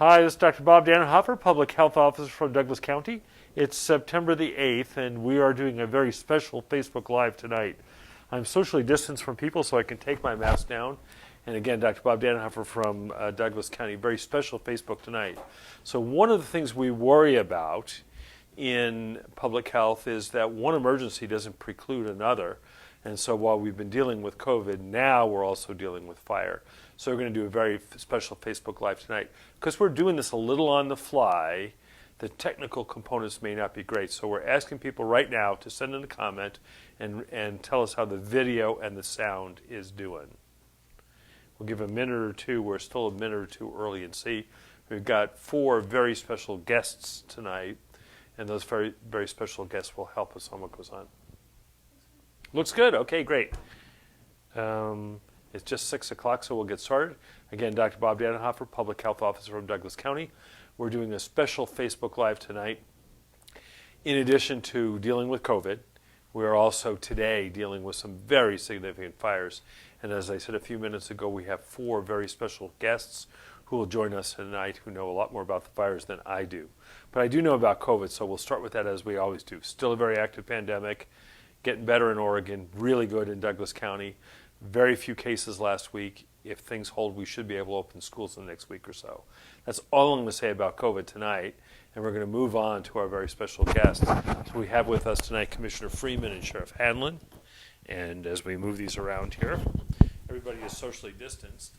Hi, this is Dr. Bob Dannenhoffer, Public Health Officer from Douglas County. It's September the 8th, and we are doing a very special Facebook Live tonight. I'm socially distanced from people, so I can take my mask down. And again, Dr. Bob Dannenhoffer from Douglas County, very special Facebook tonight. So one of the things we worry about in public health is that one emergency doesn't preclude another. And so while we've been dealing with COVID, now we're also dealing with fire. So we're going to do a very special Facebook Live tonight. Because we're doing this a little on the fly, the technical components may not be great. So we're asking people right now to send in a comment and tell us how the video and the sound is doing. We'll give a minute or two. We're still a minute or two early and see. We've got 4 very special guests tonight, and those very, very special guests will help us on what goes on. Looks good. Okay, great. It's just 6 o'clock, so we'll get started. Again, Dr. Bob Dannenhoffer, Public Health Officer from Douglas County. We're doing a special Facebook Live tonight. In addition to dealing with COVID, we're also today dealing with some very significant fires. And as I said a few minutes ago, we have 4 very special guests who will join us tonight who know a lot more about the fires than I do. But I do know about COVID, so we'll start with that as we always do. Still a very active pandemic. Getting better in Oregon, really good in Douglas County. Very few cases last week. If things hold, we should be able to open schools in the next week or so. That's all I'm going to say about COVID tonight, and we're going to move on to our very special guests. So we have with us tonight Commissioner Freeman and Sheriff Hanlon. And as we move these around here, everybody is socially distanced.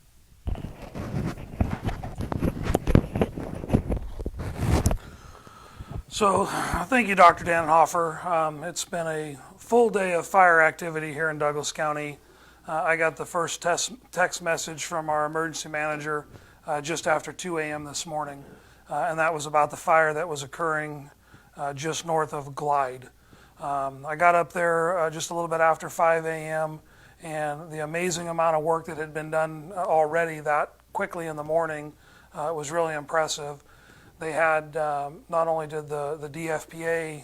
So, thank you, Dr. Dannenhoffer. It's been a full day of fire activity here in Douglas County. I got the first text message from our emergency manager just after 2 a.m. this morning, and that was about the fire that was occurring just north of Glide. I got up there just a little bit after 5 a.m., and the amazing amount of work that had been done already that quickly in the morning was really impressive. They had, not only did the DFPA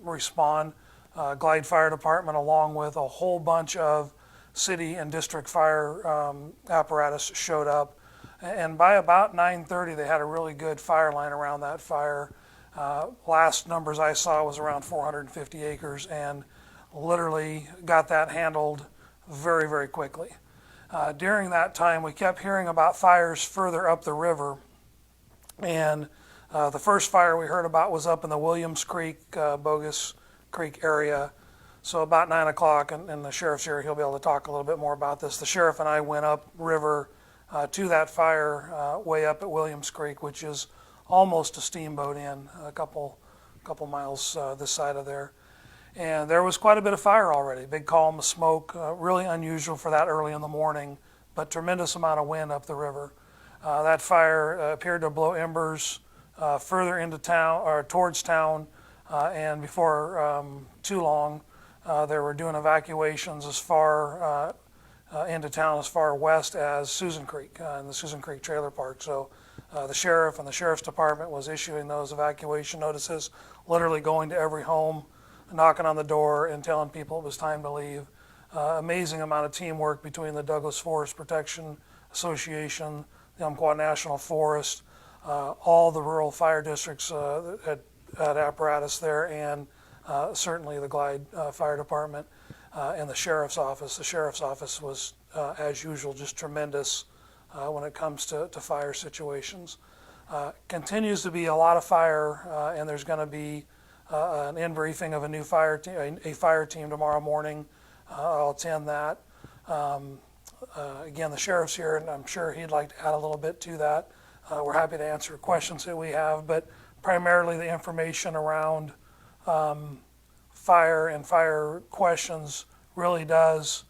respond, Glide Fire Department, along with a whole bunch of city and district fire apparatus showed up. And by about 9:30, they had a really good fire line around that fire. Last numbers I saw was around 450 acres, and literally got that handled very, very quickly. During that time, we kept hearing about fires further up the river. And the first fire we heard about was up in the Williams Creek, Bogus Creek area. So about 9 o'clock, and the sheriff's here, he'll be able to talk a little bit more about this. The sheriff and I went up river to that fire way up at Williams Creek, which is almost a steamboat in, a couple miles this side of there. And there was quite a bit of fire already, big column of smoke, really unusual for that early in the morning, but tremendous amount of wind up the river. That fire appeared to blow embers further into town or towards town, and before too long, they were doing evacuations as far into town as far west as Susan Creek and the Susan Creek Trailer Park. So the sheriff and the sheriff's department was issuing those evacuation notices, literally going to every home, knocking on the door, and telling people it was time to leave. Amazing amount of teamwork between the Douglas Forrest Protection Association, the Umpqua National Forest, all the rural fire districts had apparatus there, and certainly the Glide Fire Department and the Sheriff's Office. The Sheriff's Office was, as usual, just tremendous when it comes to fire situations. Continues to be a lot of fire, and there's going to be an in-briefing of a new fire team tomorrow morning. I'll attend that. Again, the sheriff's here, and I'm sure he'd like to add a little bit to that. We're happy to answer questions that we have, but primarily the information around fire and fire questions really does.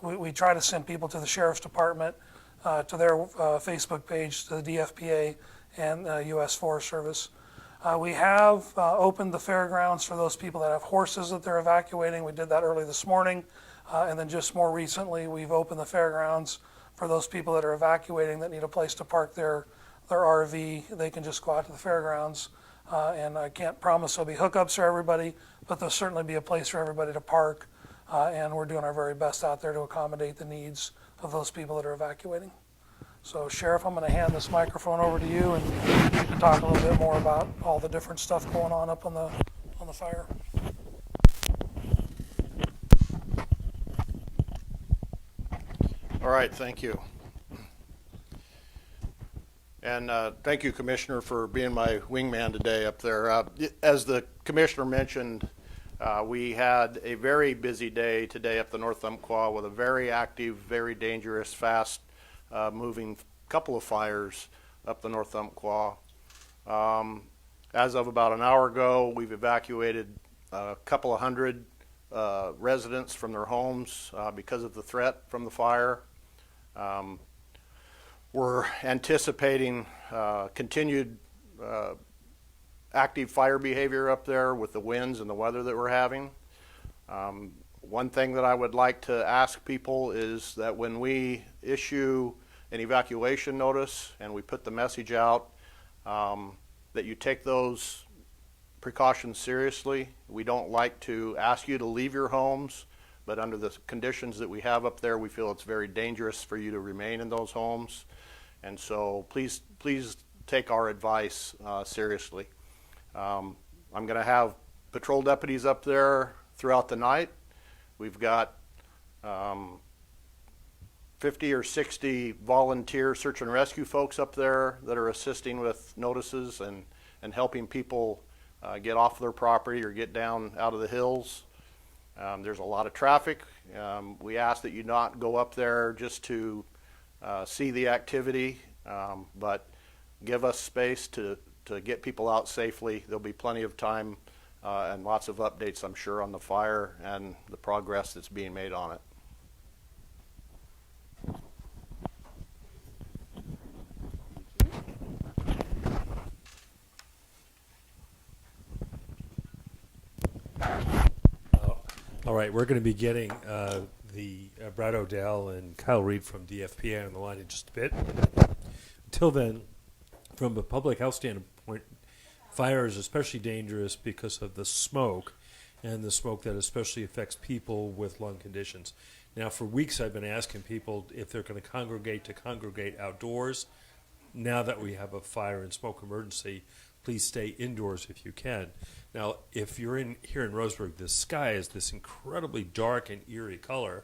We try to send people to the Sheriff's Department, to their Facebook page, to the DFPA and U.S. Forest Service. We have opened the fairgrounds for those people that have horses that they're evacuating. We did that early this morning. And then just more recently, we've opened the fairgrounds for those people that are evacuating that need a place to park their RV. They can just go out to the fairgrounds. And I can't promise there'll be hookups for everybody, but there'll certainly be a place for everybody to park. And we're doing our very best out there to accommodate the needs of those people that are evacuating. So Sheriff, I'm going to hand this microphone over to you, and you can talk a little bit more about all the different stuff going on up on the fire. All right, thank you. And thank you, Commissioner, for being my wingman today up there. As the Commissioner mentioned, we had a very busy day today up the North Umpqua with a very active, very dangerous, fast moving couple of fires up the North Umpqua. As of about an hour ago, we've evacuated a couple of hundred residents from their homes because of the threat from the fire. We're anticipating continued active fire behavior up there with the winds and the weather that we're having. One thing that I would like to ask people is that when we issue an evacuation notice and we put the message out, that you take those precautions seriously. We don't like to ask you to leave your homes, but under the conditions that we have up there, we feel it's very dangerous for you to remain in those homes. And so please take our advice seriously. I'm going to have patrol deputies up there throughout the night. We've got 50 or 60 volunteer search and rescue folks up there that are assisting with notices and helping people get off their property or get down out of the hills. There's a lot of traffic. We ask that you not go up there just to see the activity, but give us space to get people out safely. There'll be plenty of time and lots of updates, I'm sure, on the fire and the progress that's being made on it. All right, we're going to be getting the Brad Odell and Kyle Reed from DFPA on the line in just a bit. Until then, from a public health standpoint, fire is especially dangerous because of the smoke, and the smoke that especially affects people with lung conditions. Now, for weeks I've been asking people if they're going to congregate outdoors. Now that we have a fire and smoke emergency, please stay indoors if you can. Now, if you're here in Roseburg, the sky is this incredibly dark and eerie color,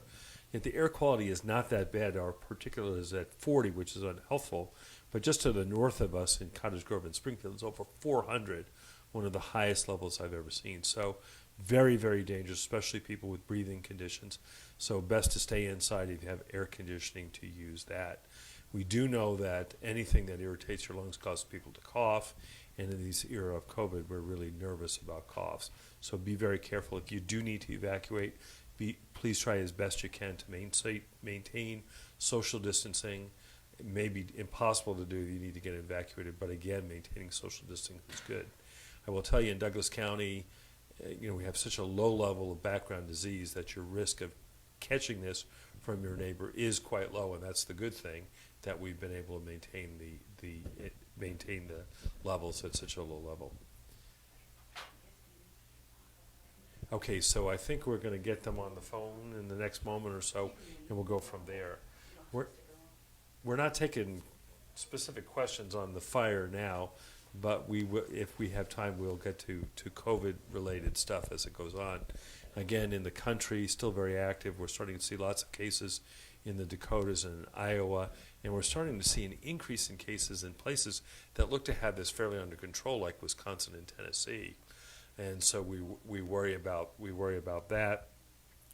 yet the air quality is not that bad. Our particulate is at 40, which is unhealthful, but just to the north of us in Cottage Grove and Springfield, it's over 400, one of the highest levels I've ever seen. So very, very dangerous, especially people with breathing conditions. So best to stay inside if you have air conditioning to use that. We do know that anything that irritates your lungs causes people to cough, and in this era of COVID, we're really nervous about coughs. So be very careful. If you do need to evacuate, please try as best you can to maintain social distancing. It may be impossible to do if you need to get evacuated, but again, maintaining social distancing is good. I will tell you, in Douglas County, we have such a low level of background disease that your risk of catching this from your neighbor is quite low, and that's the good thing, that we've been able to maintain the levels at such a low level. Okay, so I think we're going to get them on the phone in the next moment or so, and we'll go from there. We're not taking specific questions on the fire now, but if we have time, we'll get to COVID-related stuff as it goes on. Again, in the country, still very active. We're starting to see lots of cases in the Dakotas and Iowa, and we're starting to see an increase in cases in places that look to have this fairly under control, like Wisconsin and Tennessee. And so we worry about that.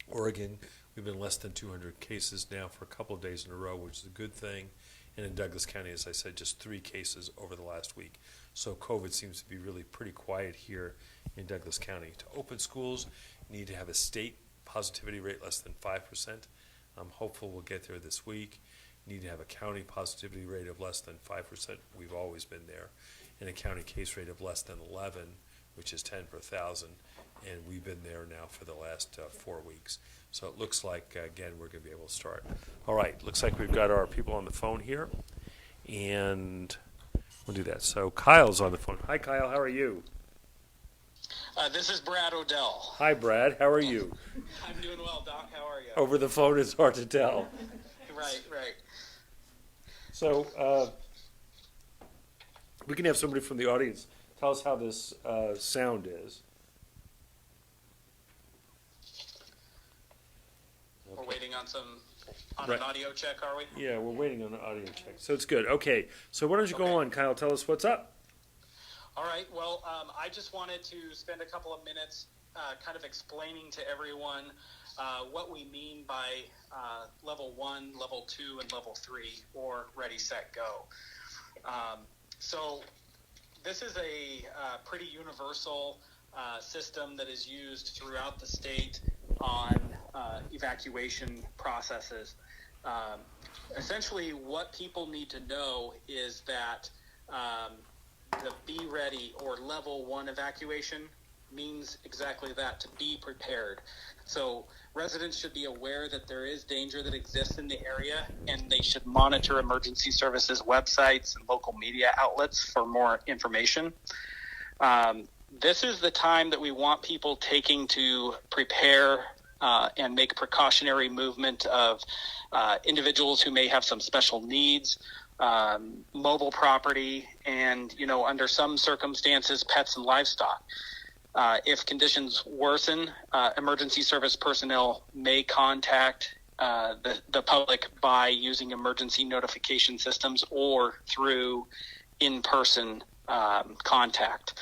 Oregon, we've been less than 200 cases now for a couple of days in a row, which is a good thing. And in Douglas County, as I said, just 3 cases over the last week. So COVID seems to be really pretty quiet here in Douglas County. To open schools, you need to have a state positivity rate less than 5%. I'm hopeful we'll get there this week. You need to have a county positivity rate of less than 5%. We've always been there. And a county case rate of less than 11, which is 10 per 1,000. And we've been there now for the last 4 weeks. So it looks like, again, we're going to be able to start. All right, looks like we've got our people on the phone here. And we'll do that. So Kyle's on the phone. Hi, Kyle. How are you? This is Brad Odell. Hi, Brad. How are you? I'm doing well, Doc. How are you? Over the phone, it's hard to tell. Right. So we can have somebody from the audience tell us how this sound is. We're waiting on Right. an audio check, are we? Yeah, we're waiting on an audio check. So it's good. Okay. So why don't you go Okay. on, Kyle? Tell us what's up. All right. Well, I just wanted to spend a couple of minutes kind of explaining to everyone what we mean by level 1, level 2, and level 3, or ready, set, go. So this is a pretty universal system that is used throughout the state on evacuation processes. Essentially, what people need to know is that the be ready or level 1 evacuation means exactly that, to be prepared. So residents should be aware that there is danger that exists in the area, and they should monitor emergency services websites and local media outlets for more information. This is the time that we want people taking to prepare and make precautionary movement of individuals who may have some special needs, mobile property, and, under some circumstances, pets and livestock. If conditions worsen, emergency service personnel may contact the public by using emergency notification systems or through in-person contact.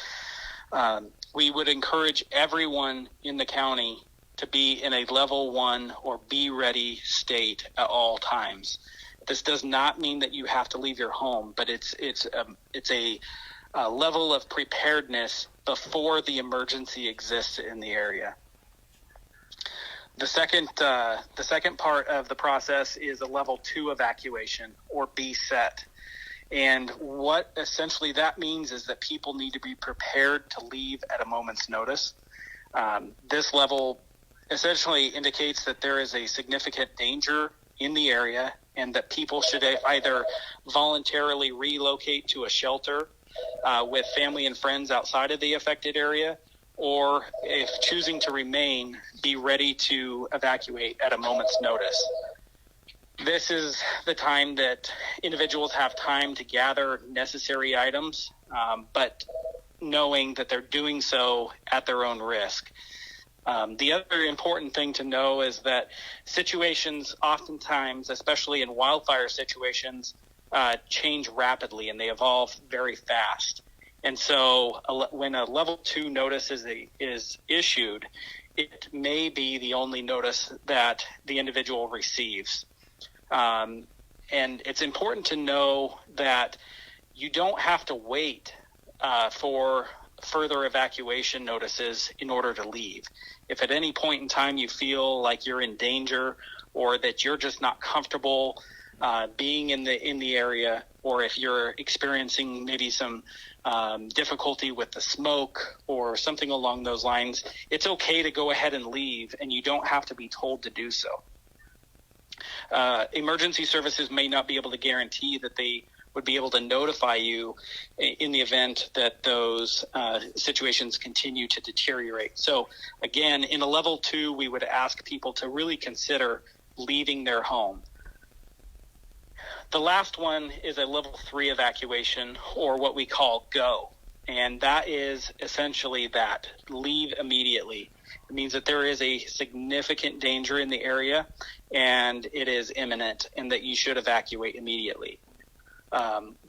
We would encourage everyone in the county to be in a level 1 or be ready state at all times. This does not mean that you have to leave your home, but it's a level of preparedness before the emergency exists in the area. The second part of the process is a level 2 evacuation, or be set. And what essentially that means is that people need to be prepared to leave at a moment's notice. This level essentially indicates that there is a significant danger in the area and that people should either voluntarily relocate to a shelter with family and friends outside of the affected area, or if choosing to remain, be ready to evacuate at a moment's notice. This is the time that individuals have time to gather necessary items, but knowing that they're doing so at their own risk. The other important thing to know is that situations oftentimes, especially in wildfire situations, change rapidly and they evolve very fast. And so when a level 2 notice is issued, it may be the only notice that the individual receives. And it's important to know that you don't have to wait for further evacuation notices in order to leave. If at any point in time you feel like you're in danger, or that you're just not comfortable being in the area, or if you're experiencing maybe some difficulty with the smoke or something along those lines, it's okay to go ahead and leave, and you don't have to be told to do so. Emergency services may not be able to guarantee that they would be able to notify you in the event that those situations continue to deteriorate. So again, in a level 2, we would ask people to really consider leaving their home. The last one is a level 3 evacuation, or what we call go. And that is essentially that, leave immediately. It means that there is a significant danger in the area and it is imminent, and that you should evacuate immediately.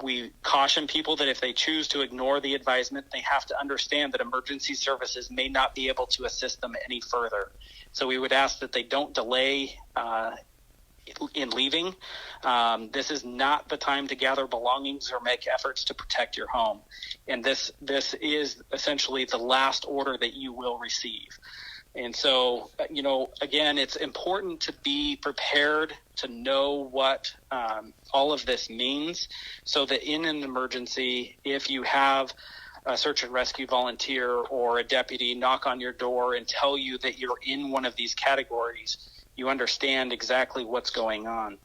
We caution people that if they choose to ignore the advisement, they have to understand that emergency services may not be able to assist them any further. So we would ask that they don't delay in leaving. This is not the time to gather belongings or make efforts to protect your home. And this is essentially the last order that you will receive. And so, again, it's important to be prepared to know what all of this means, so that in an emergency, if you have a search and rescue volunteer or a deputy knock on your door and tell you that you're in one of these categories, you understand exactly what's going on.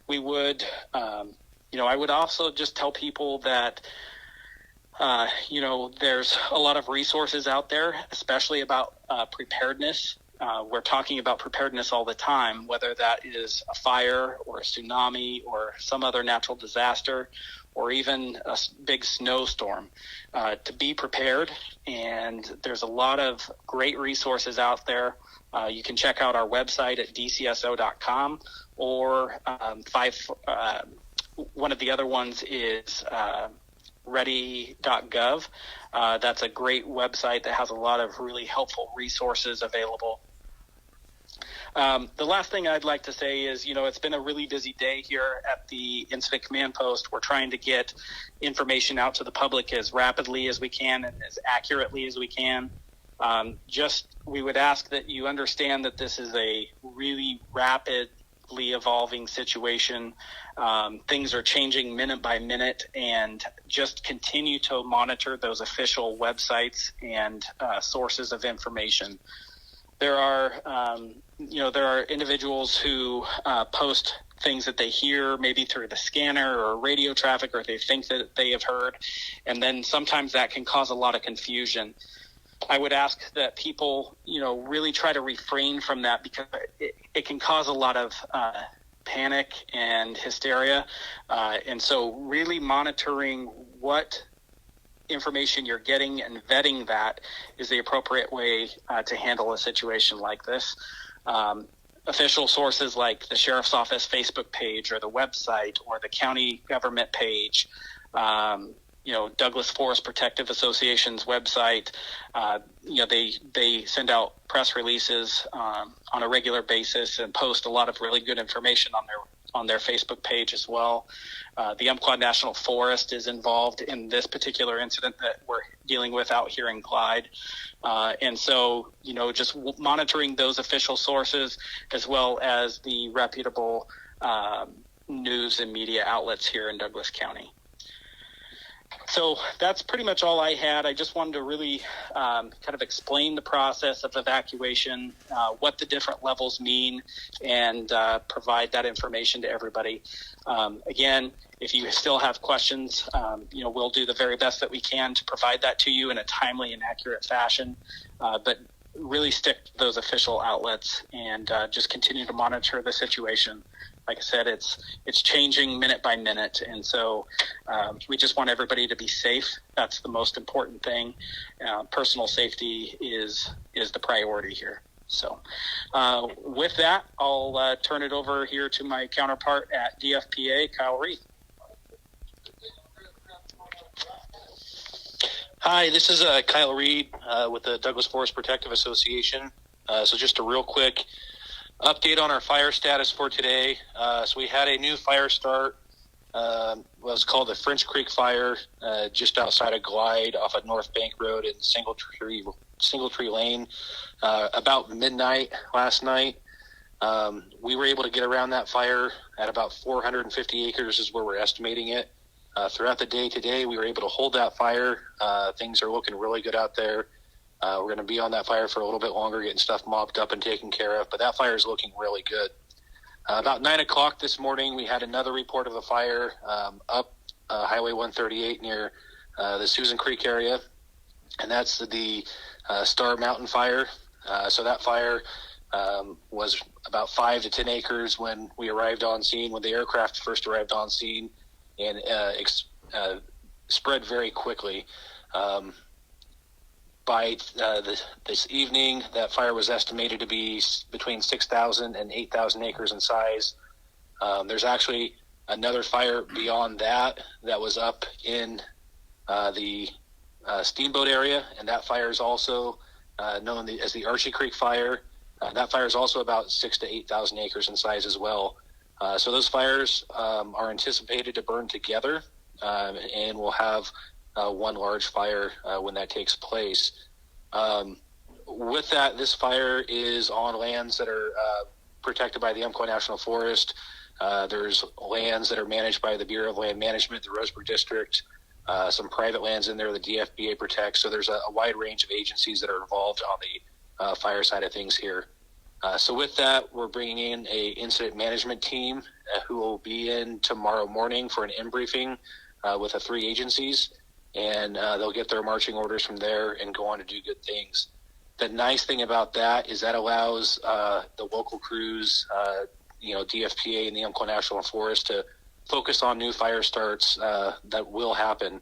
We would, I would also just tell people that there's a lot of resources out there, especially about preparedness. we're talking about preparedness all the time, whether that is a fire or a tsunami or some other natural disaster or even a big snowstorm, to be prepared. And there's a lot of great resources out there. You can check out our website at DCSO.com, or one of the other ones is ready.gov. That's a great website that has a lot of really helpful resources available. The last thing I'd like to say is, it's been a really busy day here at the Incident Command Post. We're trying to get information out to the public as rapidly as we can and as accurately as we can. We would ask that you understand that this is a really rapidly evolving situation. Things are changing minute by minute, and just continue to monitor those official websites and sources of information. There are individuals who post things that they hear maybe through the scanner or radio traffic, or they think that they have heard, and then sometimes that can cause a lot of confusion. I would ask that people, really try to refrain from that, because it can cause a lot of panic and hysteria. And so really monitoring what information you're getting and vetting that is the appropriate way to handle a situation like this. Official sources like the Sheriff's Office Facebook page or the website or the county government page, Douglas Forrest Protection Association's website, they send out press releases on a regular basis and post a lot of really good information on their Facebook page as well. The Umpqua National Forest is involved in this particular incident that we're dealing with out here in Clyde. And so, just monitoring those official sources as well as the reputable news and media outlets here in Douglas County. So that's pretty much all I had. I just wanted to really kind of explain the process of evacuation, what the different levels mean, and provide that information to everybody. Again, if you still have questions, we'll do the very best that we can to provide that to you in a timely and accurate fashion. But really stick to those official outlets and just continue to monitor the situation. Like I said, it's changing minute by minute, and so we just want everybody to be safe. That's the most important thing. Personal safety is the priority here. So with that, I'll turn it over here to my counterpart at DFPA, Kyle Reed. Hi, this is Kyle Reed with the Douglas Forrest Protection Association. So just a real quick update on our fire status for today. So we had a new fire start. Was called the French Creek Fire, just outside of Glide off of North Bank Road in Single Tree Lane, about midnight last night. We were able to get around that fire at about 450 acres is where we're estimating it. Throughout the day today, we were able to hold that fire. Things are looking really good out there. We're going to be on that fire for a little bit longer, getting stuff mopped up and taken care of, but that fire is looking really good. About 9 o'clock this morning, we had another report of a fire up Highway 138 near the Susan Creek area, and that's the Star Mountain Fire. So that fire was about 5 to 10 acres when we arrived on scene, when the aircraft first arrived on scene, and spread very quickly. By this evening, that fire was estimated to be between 6,000 and 8,000 acres in size. There's actually another fire beyond that was up in the Steamboat area, and that fire is also known as the Archie Creek Fire. That fire is also about 6,000 to 8,000 acres in size as well. So those fires are anticipated to burn together, and we'll have one large fire when that takes place. With that, this fire is on lands that are protected by the Umpqua National Forest. There's lands that are managed by the Bureau of Land Management, the Roseburg District, some private lands in there the DFPA protects. So there's a wide range of agencies that are involved on the fire side of things here. So with that, we're bringing in a incident management team who will be in tomorrow morning for an in-briefing with the 3 agencies. And they'll get their marching orders from there and go on to do good things. The nice thing about that is that allows the local crews, DFPA and the Umpqua National Forest to focus on new fire starts that will happen.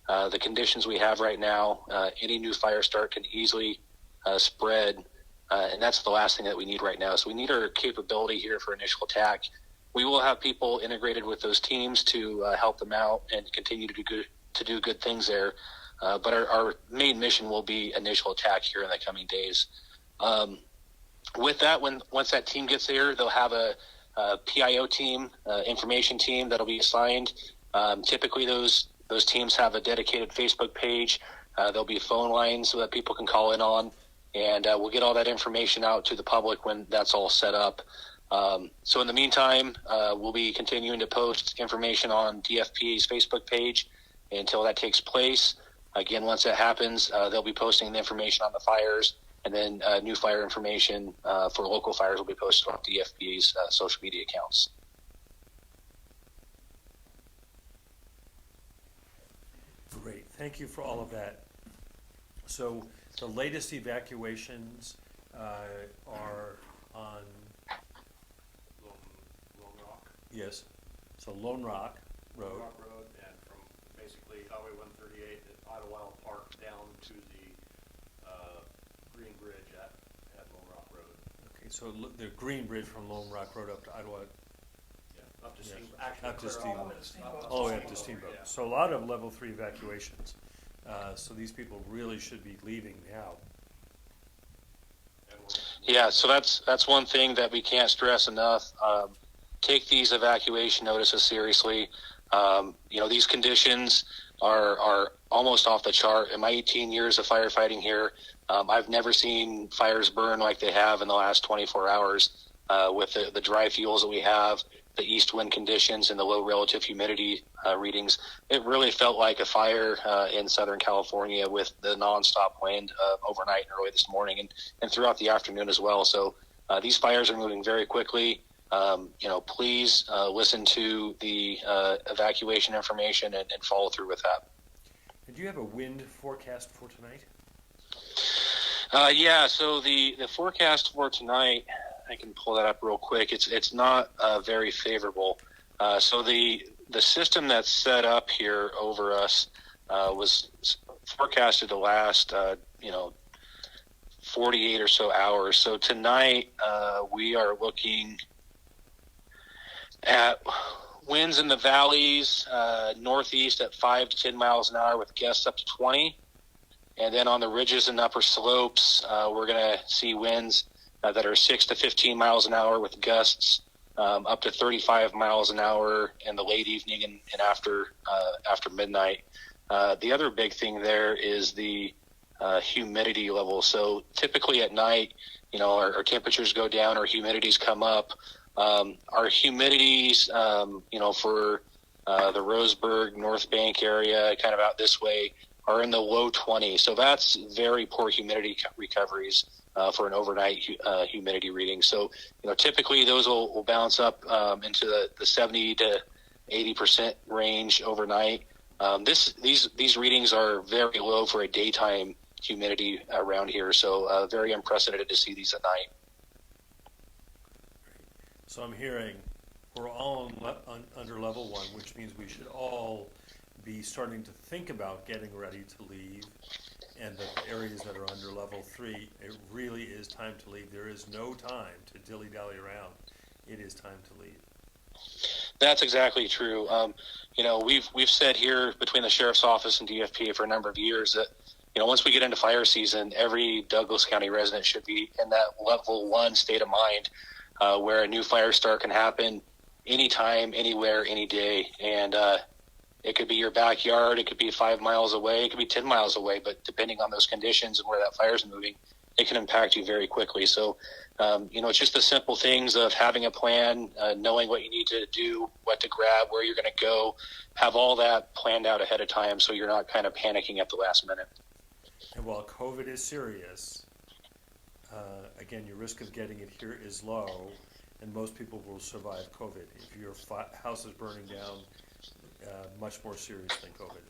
The conditions we have right now, any new fire start can easily spread, and that's the last thing that we need right now. So we need our capability here for initial attack. We will have people integrated with those teams to help them out and continue to do good things there. But our main mission will be initial attack here in the coming days. With that, once that team gets there, they'll have a PIO team, information team that'll be assigned. Typically, those teams have a dedicated Facebook page. There'll be phone lines so that people can call in on, and we'll get all that information out to the public when that's all set up. So in the meantime, we'll be continuing to post information on DFPA's Facebook page until that takes place. Again, once that happens, they'll be posting the information on the fires, and then new fire information for local fires will be posted on DFPA's social media accounts. Great, thank you for all of that. So the latest evacuations are on Lone Rock. Yes, so Lone Rock Road. Lone Rock Road, and from basically Highway 138 at Idlewild Park down to the Green Bridge at Lone Rock Road. Okay, so the Green Bridge from Lone Rock Road up to Idlewild. Yeah, up to Yes. Steamboat. Actually, Up to clear Steamboat. Steamboat. All the way up to Steamboat. Yeah. So a lot of level 3 evacuations. So these people really should be leaving now. And we're- Yeah, so that's one thing that we can't stress enough. Take these evacuation notices seriously. These conditions are almost off the chart. In my 18 years of firefighting here, I've never seen fires burn like they have in the last 24 hours with the dry fuels that we have, the east wind conditions, and the low relative humidity readings. It really felt like a fire in Southern California with the nonstop wind overnight and early this morning and throughout the afternoon as well. So these fires are moving very quickly. Please listen to the evacuation information and follow through with that. And do you have a wind forecast for tonight? So the forecast for tonight, I can pull that up real quick. It's not very favorable. So the system that's set up here over us was forecasted to last 48 or so hours. So tonight we are looking at winds in the valleys northeast at 5 to 10 miles an hour with gusts up to 20. And then on the ridges and upper slopes, we're going to see winds that are 6 to 15 miles an hour with gusts up to 35 miles an hour in the late evening and after midnight. The other big thing there is the humidity level. So typically at night, our temperatures go down, our humidities come up. Our humidities, for the Roseburg, North Bank area, kind of out this way, are in the low 20s. So that's very poor humidity recoveries for an overnight humidity reading. So, typically those will bounce up into the 70 to 80% range overnight. These readings are very low for a daytime humidity around here. So very unprecedented to see these at night. So I'm hearing we're all under level 1, which means we should all be starting to think about getting ready to leave, and the areas that are under level 3, it really is time to leave. There is no time to dilly-dally around. It is time to leave. That's exactly true. We've said here between the sheriff's office and DFPA for a number of years that once we get into fire season, every Douglas County resident should be in that level 1 state of mind where a new fire start can happen anytime, anywhere, any day. And it could be your backyard, it could be 5 miles away, it could be 10 miles away, but depending on those conditions and where that fire is moving, it can impact you very quickly. So, it's just the simple things of having a plan, knowing what you need to do, what to grab, where you're going to go, have all that planned out ahead of time so you're not kind of panicking at the last minute. And while COVID is serious, again, your risk of getting it here is low, and most people will survive COVID. If your house is burning down, much more serious than COVID.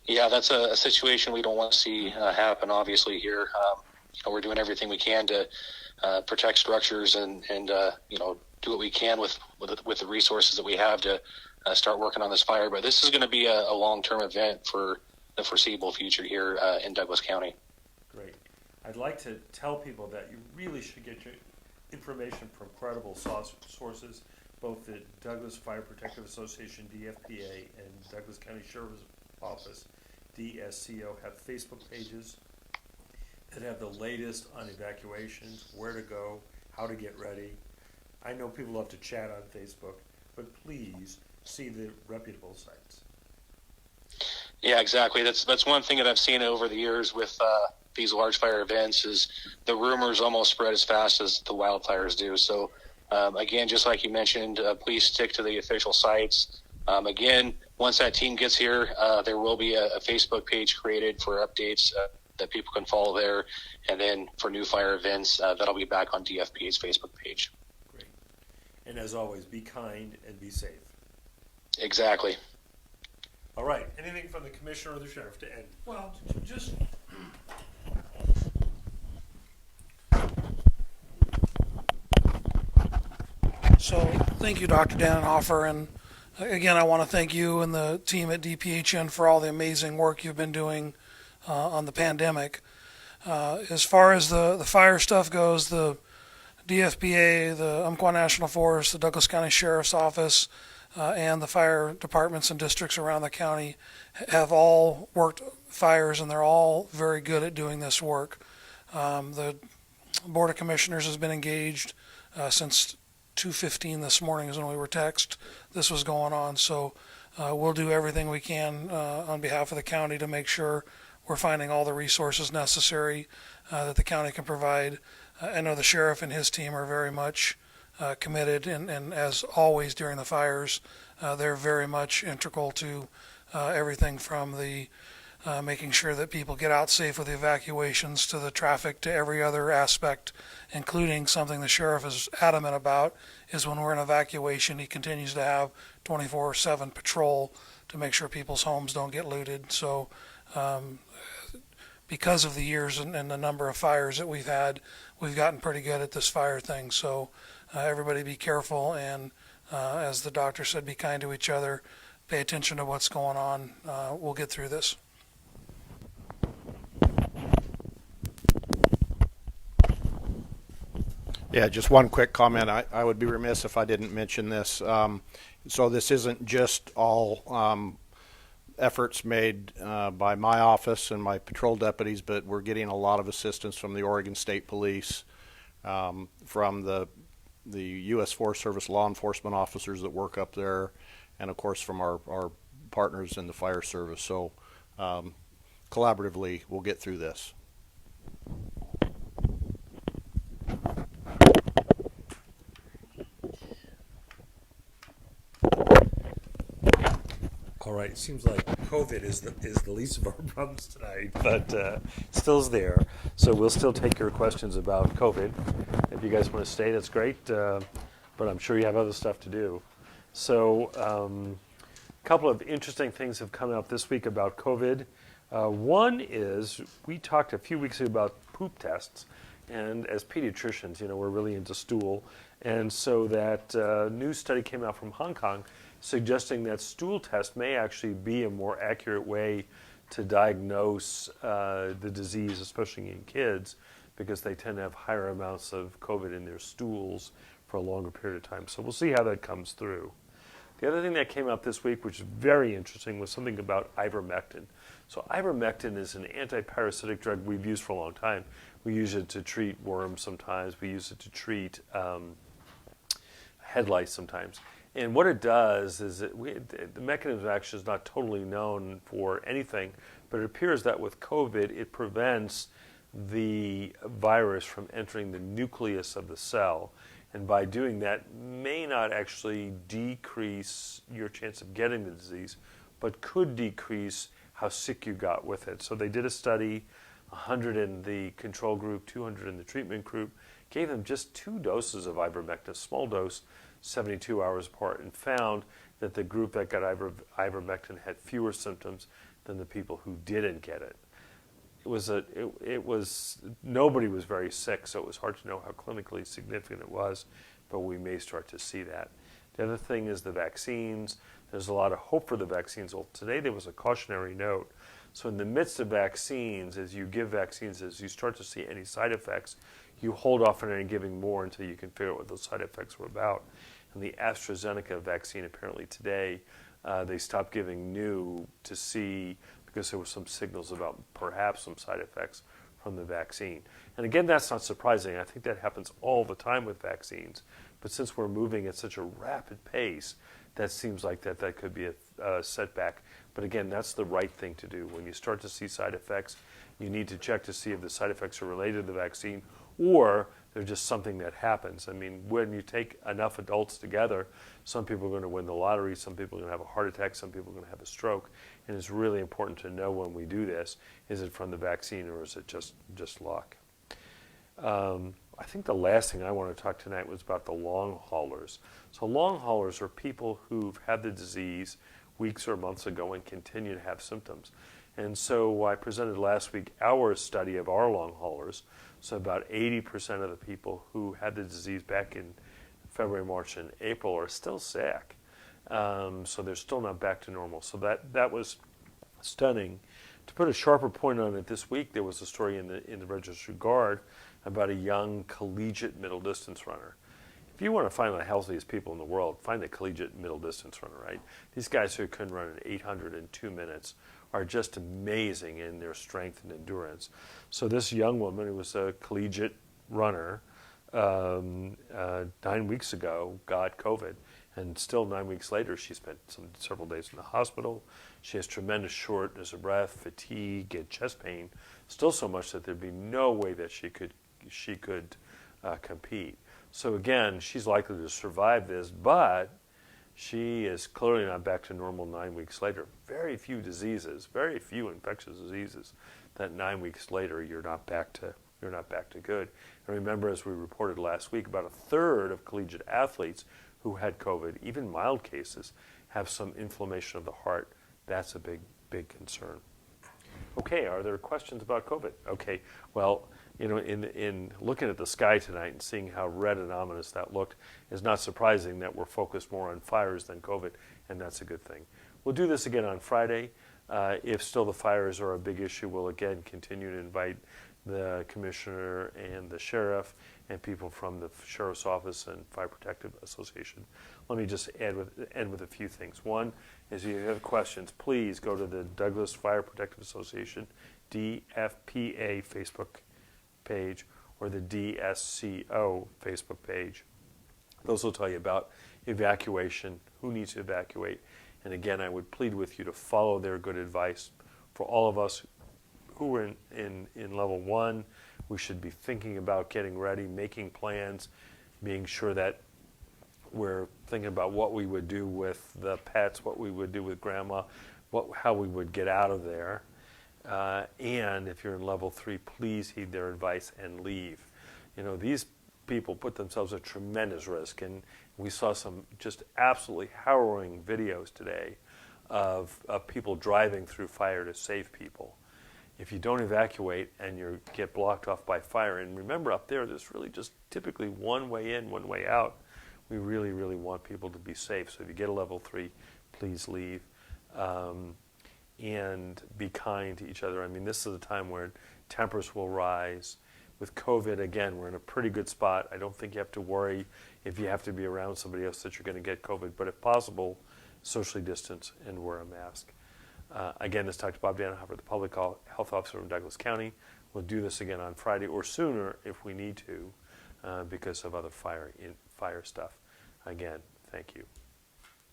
Yeah, that's a situation we don't want to see happen, obviously, here. We're doing everything we can to protect structures and do what we can with the resources that we have to start working on this fire. But this is going to be a long-term event for the foreseeable future here in Douglas County. Great. I'd like to tell people that you really should get your information from credible sources. Both the Douglas Fire Protection Association, DFPA, and Douglas County Sheriff's Office, DCSO, have Facebook pages that have the latest on evacuations, where to go, how to get ready. I know people love to chat on Facebook, but please see the reputable sites. Yeah, exactly. That's one thing that I've seen over the years with these large fire events is the rumors almost spread as fast as the wildfires do. So again, just like you mentioned, please stick to the official sites. Again, once that team gets here, there will be a Facebook page created for updates that people can follow there. And then for new fire events, that'll be back on DFPA's Facebook page. Great. And as always, be kind and be safe. Exactly. All right. Anything from the commissioner or the sheriff to end? Well, just so thank you, Dr. Dannenhoffer, and again, I want to thank you and the team at DPHN for all the amazing work you've been doing on the pandemic. As far as the fire stuff goes, the DFPA, the Umpqua National Forest, the Douglas County Sheriff's Office, and the fire departments and districts around the county have all worked fires, and they're all very good at doing this work. The Board of Commissioners has been engaged since 2:15 this morning is when we were texted this was going on. So we'll do everything we can on behalf of the county to make sure we're finding all the resources necessary that the county can provide. I know the sheriff and his team are very much committed, and as always during the fires, they're very much integral to everything from the making sure that people get out safe with the evacuations to the traffic to every other aspect, including something the sheriff is adamant about is when we're in evacuation, he continues to have 24/7 patrol to make sure people's homes don't get looted. So because of the years and the number of fires that we've had, we've gotten pretty good at this fire thing. So everybody be careful, and as the doctor said, be kind to each other, pay attention to what's going on. We'll get through this. Yeah, just one quick comment. I would be remiss if I didn't mention this. So this isn't just all efforts made by my office and my patrol deputies, but we're getting a lot of assistance from the Oregon State Police, from the U.S. Forest Service law enforcement officers that work up there, and of course from our partners in the fire service. So collaboratively, we'll get through this. All right, it seems like COVID is the least of our problems tonight, but still's there. So we'll still take your questions about COVID. If you guys want to stay, that's great, but I'm sure you have other stuff to do. So a couple of interesting things have come out this week about COVID. One is we talked a few weeks ago about poop tests, and as pediatricians, we're really into stool. And so that new study came out from Hong Kong suggesting that stool test may actually be a more accurate way to diagnose the disease, especially in kids, because they tend to have higher amounts of COVID in their stools for a longer period of time. So we'll see how that comes through. The other thing that came out this week, which is very interesting, was something about ivermectin. So ivermectin is an antiparasitic drug we've used for a long time. We use it to treat worms sometimes. We use it to treat head lice sometimes. And what it does is the mechanism of action is not totally known for anything, but it appears that with COVID, it prevents the virus from entering the nucleus of the cell. And by doing that, may not actually decrease your chance of getting the disease, but could decrease how sick you got with it. So they did a study, 100 in the control group, 200 in the treatment group, gave them just 2 doses of ivermectin, a small dose, 72 hours apart, and found that the group that got ivermectin had fewer symptoms than the people who didn't get it. Nobody was very sick, so it was hard to know how clinically significant it was, but we may start to see that. The other thing is the vaccines. There's a lot of hope for the vaccines. Well, today there was a cautionary note. So in the midst of vaccines, as you give vaccines, as you start to see any side effects, you hold off on any giving more until you can figure out what those side effects were about. And the AstraZeneca vaccine, apparently today, they stopped giving new to see, because there were some signals about perhaps some side effects from the vaccine. And again, that's not surprising. I think that happens all the time with vaccines. But since we're moving at such a rapid pace, that seems like that could be a setback. But again, that's the right thing to do. When you start to see side effects, you need to check to see if the side effects are related to the vaccine or they're just something that happens. I mean, when you take enough adults together, some people are going to win the lottery, some people are going to have a heart attack, some people are going to have a stroke. And it's really important to know when we do this, is it from the vaccine or is it just luck? I think the last thing I want to talk tonight was about the long haulers. So long haulers are people who've had the disease weeks or months ago and continue to have symptoms. And so I presented last week our study of our long haulers. So about 80% of the people who had the disease back in February, March, and April are still sick. So they're still not back to normal. So that was stunning. To put a sharper point on it, this week there was a story in the Register Guard about a young collegiate middle distance runner. If you want to find the healthiest people in the world, find a collegiate middle distance runner, right? These guys who can run an 800 in 2 minutes are just amazing in their strength and endurance. So this young woman who was a collegiate runner 9 weeks ago got COVID. And still 9 weeks later, she spent several days in the hospital. She has tremendous shortness of breath, fatigue, and chest pain, still so much that there'd be no way that she could compete. So again, she's likely to survive this, but she is clearly not back to normal 9 weeks later. Very few diseases, very few infectious diseases that 9 weeks later you're not back to good. And remember, as we reported last week, about a third of collegiate athletes who had COVID, even mild cases, have some inflammation of the heart. That's a big concern. Okay, are there questions about COVID? Okay, well, you know, in looking at the sky tonight and seeing how red and ominous that looked, is not surprising that we're focused more on fires than COVID, and that's a good thing. We'll do this again on Friday. If still the fires are a big issue, we'll again continue to invite the commissioner and the sheriff and people from the Sheriff's Office and Fire Protection Association. Let me just end with a few things. One is, if you have questions, please go to the Douglas Fire Protection Association, DFPA Facebook page, or the DCSO Facebook page. Those will tell you about evacuation, who needs to evacuate. And again, I would plead with you to follow their good advice. For all of us who are in level 1, we should be thinking about getting ready, making plans, being sure that we're thinking about what we would do with the pets, what we would do with grandma, how we would get out of there. And if you're in level 3, please heed their advice and leave. You know, these people put themselves at tremendous risk, and we saw some just absolutely harrowing videos today of people driving through fire to save people. If you don't evacuate and you get blocked off by fire, and remember up there's really just typically one way in, one way out. We really, really want people to be safe. So if you get a level 3, please leave. And be kind to each other. I mean, this is a time where tempers will rise. With COVID, again, we're in a pretty good spot. I don't think you have to worry if you have to be around somebody else that you're going to get COVID. But if possible, socially distance and wear a mask. Again, this is Dr. Bob Dannenhoffer, the Public Health Officer from Douglas County. We'll do this again on Friday or sooner if we need to because of other fire stuff. Again, thank you.